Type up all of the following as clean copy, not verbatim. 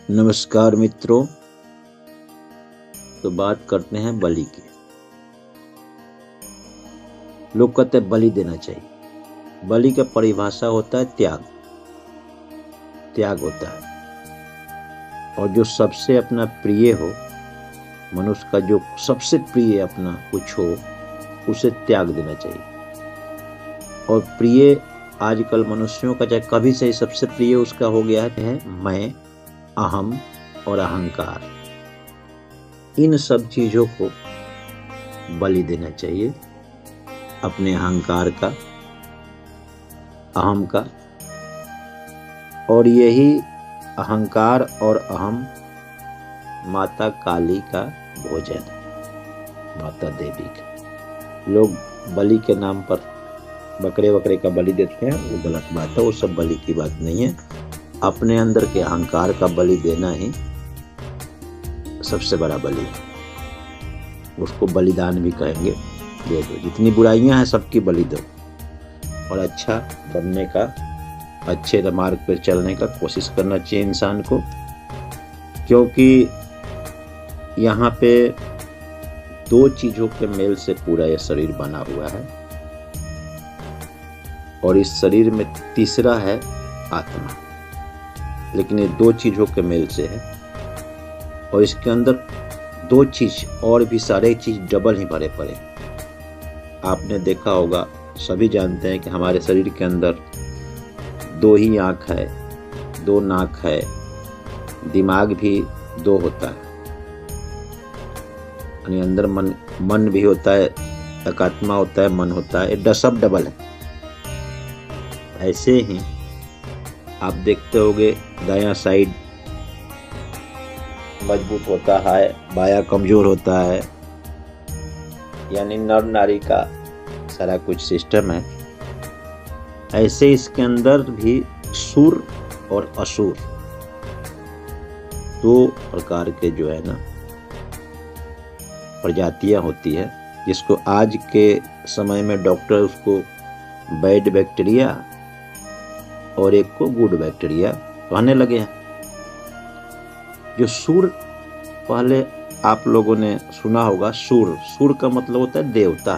नमस्कार मित्रों। तो बात करते हैं बलि की। लोग कहते हैं बलि देना चाहिए। बलि का परिभाषा होता है त्याग। त्याग होता है, और जो सबसे अपना प्रिय हो, मनुष्य का जो सबसे प्रिय अपना कुछ हो, उसे त्याग देना चाहिए। और प्रिय आजकल मनुष्यों का चाहे कभी से सबसे प्रिय उसका हो गया है मैं, अहम और अहंकार। इन सब चीजों को बलि देना चाहिए, अपने अहंकार का, अहम का। और यही अहंकार और अहम माता काली का भोजन है, माता देवी का। लोग बलि के नाम पर बकरे का बलि देते हैं, वो गलत बात है। वो सब बलि की बात नहीं है। अपने अंदर के अहंकार का बलि देना ही सबसे बड़ा बलि है। उसको बलिदान भी कहेंगे। दे दो, जितनी बुराइयां हैं सबकी बलि दो, और अच्छा बनने का, अच्छे मार्ग पर चलने का कोशिश करना चाहिए इंसान को। क्योंकि यहाँ पे दो चीजों के मेल से पूरा यह शरीर बना हुआ है, और इस शरीर में तीसरा है आत्मा। लेकिन ये दो चीजों के मेल से है, और इसके अंदर दो चीज और भी सारे चीज डबल ही भरे पड़े। आपने देखा होगा, सभी जानते हैं कि हमारे शरीर के अंदर दो ही आंख है, दो नाक है, दिमाग भी दो होता है, यानी अंदर मन भी होता है, एक आत्मा होता है, मन होता है, ये सब डबल है। ऐसे ही आप देखते होंगे, दायां साइड मजबूत होता है, बायां कमजोर होता है, यानी नर नारी का सारा कुछ सिस्टम है। ऐसे इसके अंदर भी सुर और असुर दो प्रकार के जो है ना प्रजातियां होती है, जिसको आज के समय में डॉक्टर उसको बैड बैक्टीरिया और एक को गुड बैक्टीरिया कहने लगे हैं। जो सूर, पहले आप लोगों ने सुना होगा, सूर का मतलब होता है देवता।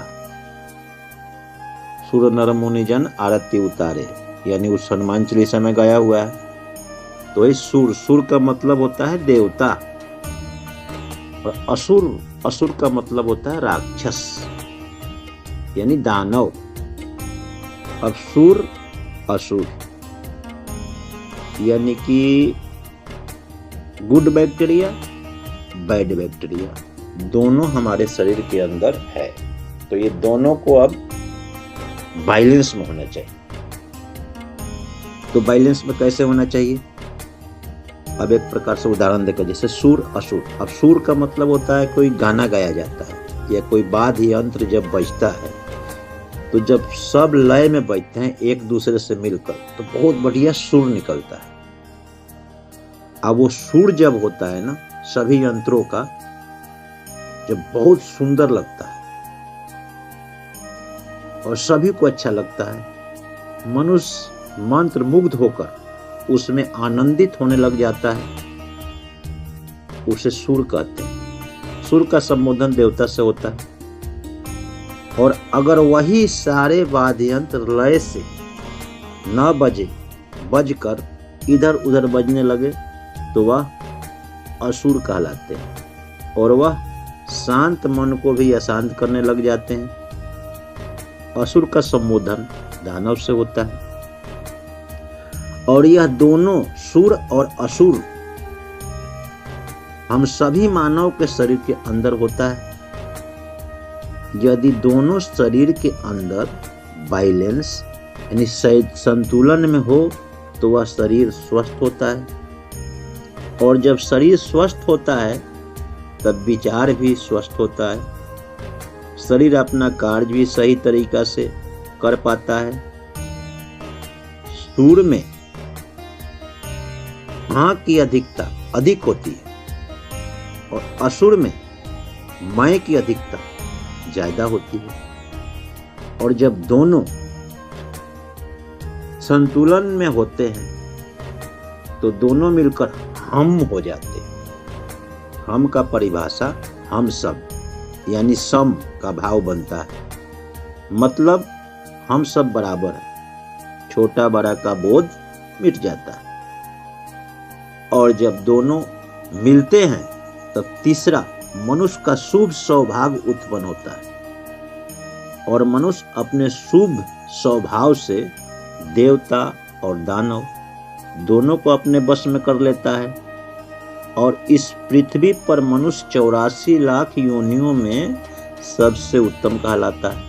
सूर नर मुनि जन आरती उतारे, यानी उस हनुमान चालीसा में गाया हुआ है। तो इस सूर का मतलब होता है देवता, और असुर का मतलब होता है राक्षस, यानी दानव। अब सूर असुर यानी कि गुड बैक्टीरिया, बैड बैक्टीरिया दोनों हमारे शरीर के अंदर है। तो ये दोनों को अब बैलेंस में होना चाहिए। तो बैलेंस में कैसे होना चाहिए? अब एक प्रकार से उदाहरण देकर, जैसे सुर असुर। अब सुर का मतलब होता है कोई गाना गाया जाता है, या कोई वाद्य यंत्र जब बजता है, तो जब सब लय में बजते हैं एक दूसरे से मिलकर, तो बहुत बढ़िया सुर निकलता है। अब वो सुर जब होता है ना सभी यंत्रों का, जब बहुत सुंदर लगता है और सभी को अच्छा लगता है, मनुष्य मंत्र मुग्ध होकर उसमें आनंदित होने लग जाता है, उसे सुर कहते हैं। सुर का संबोधन देवता से होता है। और अगर वही सारे वाद्य यंत्र लय से न बजकर इधर उधर बजने लगे, तो वह असुर कहलाते हैं, और वह शांत मन को भी अशांत करने लग जाते हैं। असुर का संबोधन दानव से होता है। और यह दोनों सुर और असुर हम सभी मानव के शरीर के अंदर होता है। यदि दोनों शरीर के अंदर बैलेंस यानी संतुलन में हो, तो वह शरीर स्वस्थ होता है। और जब शरीर स्वस्थ होता है, तब विचार भी स्वस्थ होता है। शरीर अपना कार्य भी सही तरीका से कर पाता है। सूर में हाँ की अधिकता अधिक होती है, और असुर में मैं की अधिकता ज्यादा होती है। और जब दोनों संतुलन में होते हैं, तो दोनों मिलकर हम हो जाते हैं। हम का परिभाषा हम सब यानी सम का भाव बनता है, मतलब हम सब बराबर हैं, छोटा बड़ा का बोध मिट जाता है। और जब दोनों मिलते हैं तब तीसरा मनुष्य का शुभ स्वभाव उत्पन्न होता है, और मनुष्य अपने शुभ स्वभाव से देवता और दानव दोनों को अपने वश में कर लेता है। और इस पृथ्वी पर मनुष्य 84 लाख योनियों में सबसे उत्तम कहलाता है,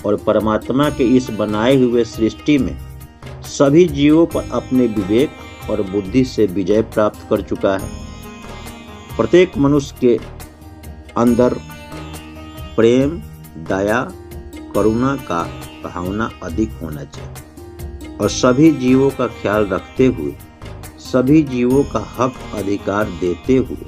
और परमात्मा के इस बनाए हुए सृष्टि में सभी जीवों पर अपने विवेक और बुद्धि से विजय प्राप्त कर चुका है। प्रत्येक मनुष्य के अंदर प्रेम, दया, करुणा का भावना अधिक होना चाहिए, और सभी जीवों का ख्याल रखते हुए, सभी जीवों का हक अधिकार देते हुए,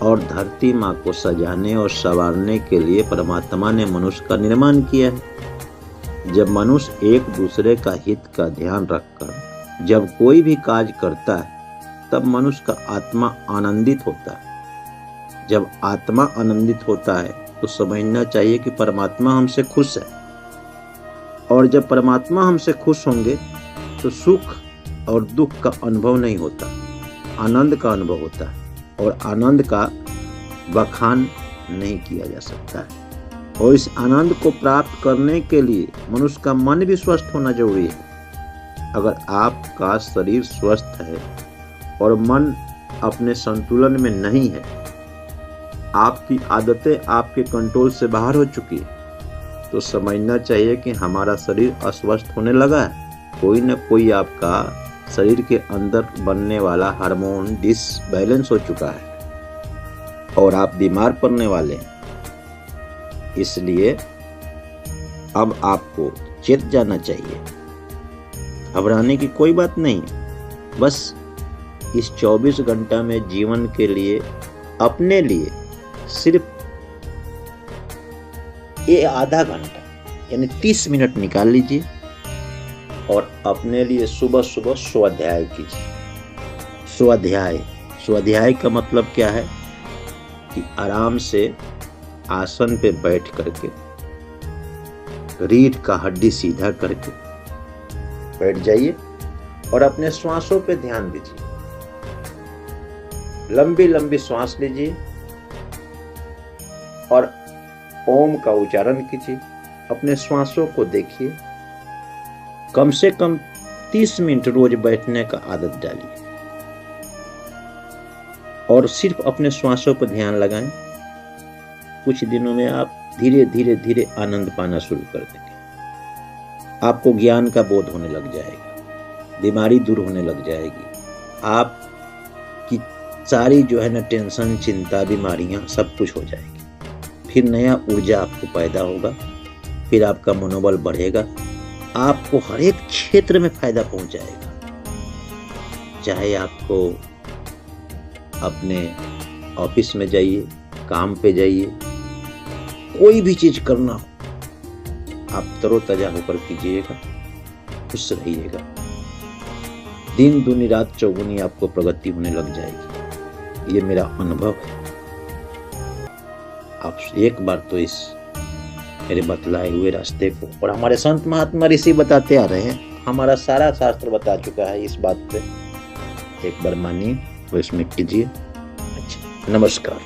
और धरती माँ को सजाने और संवारने के लिए परमात्मा ने मनुष्य का निर्माण किया है। जब मनुष्य एक दूसरे का हित का ध्यान रखकर जब कोई भी कार्य करता है, तब मनुष्य का आत्मा आनंदित होता है। जब आत्मा आनंदित होता है तो समझना चाहिए कि परमात्मा हमसे खुश है, और जब परमात्मा हमसे खुश होंगे तो सुख और दुख का अनुभव नहीं होता, आनंद का अनुभव होता है, और आनंद का बखान नहीं किया जा सकता है। और इस आनंद को प्राप्त करने के लिए मनुष्य का मन भी स्वस्थ होना जरूरी है। अगर आपका शरीर स्वस्थ है और मन अपने संतुलन में नहीं है, आपकी आदतें आपके कंट्रोल से बाहर हो चुकी है, तो समझना चाहिए कि हमारा शरीर अस्वस्थ होने लगा है। कोई न कोई आपका शरीर के अंदर बनने वाला हार्मोन डिसबैलेंस हो चुका है और आप बीमार पड़ने वाले हैं। इसलिए अब आपको चेत जाना चाहिए, घबराने की कोई बात नहीं। बस इस 24 घंटा में जीवन के लिए अपने लिए सिर्फ ये आधा घंटा यानी 30 मिनट निकाल लीजिए और अपने लिए सुबह सुबह स्वाध्याय कीजिए। स्वाध्याय का मतलब क्या है कि आराम से आसन पे बैठ करके रीढ़ का हड्डी सीधा करके बैठ जाइए और अपने श्वासों पे ध्यान दीजिए। लंबी लंबी श्वास लीजिए और ओम का उच्चारण कीजिए। अपने श्वासों को देखिए। कम से कम 30 मिनट रोज बैठने का आदत डालिए और सिर्फ अपने श्वासों पर ध्यान लगाएं। कुछ दिनों में आप धीरे धीरे धीरे आनंद पाना शुरू कर देंगे। आपको ज्ञान का बोध होने लग जाएगा, बीमारी दूर होने लग जाएगी। आपकी सारी जो है ना टेंशन, चिंता, बीमारियां सब कुछ हो जाएगी। फिर नया ऊर्जा आपको पैदा होगा, फिर आपका मनोबल बढ़ेगा, आपको हर एक क्षेत्र में फायदा पहुंच जाएगा। चाहे आपको अपने ऑफिस में जाइए, काम पे जाइए, कोई भी चीज करना हो, आप तरोताजा होकर कीजिएगा, खुश रहिएगा। दिन दूनी रात चौगुनी आपको प्रगति होने लग जाएगी। ये मेरा अनुभव है। आप एक बार तो इस मेरे बतलाए हुए रास्ते को, और हमारे संत महात्मा ऋषि बताते आ रहे हैं, हमारा सारा शास्त्र बता चुका है इस बात पे। एक बार मानिए और इसमें कीजिए। अच्छा, नमस्कार।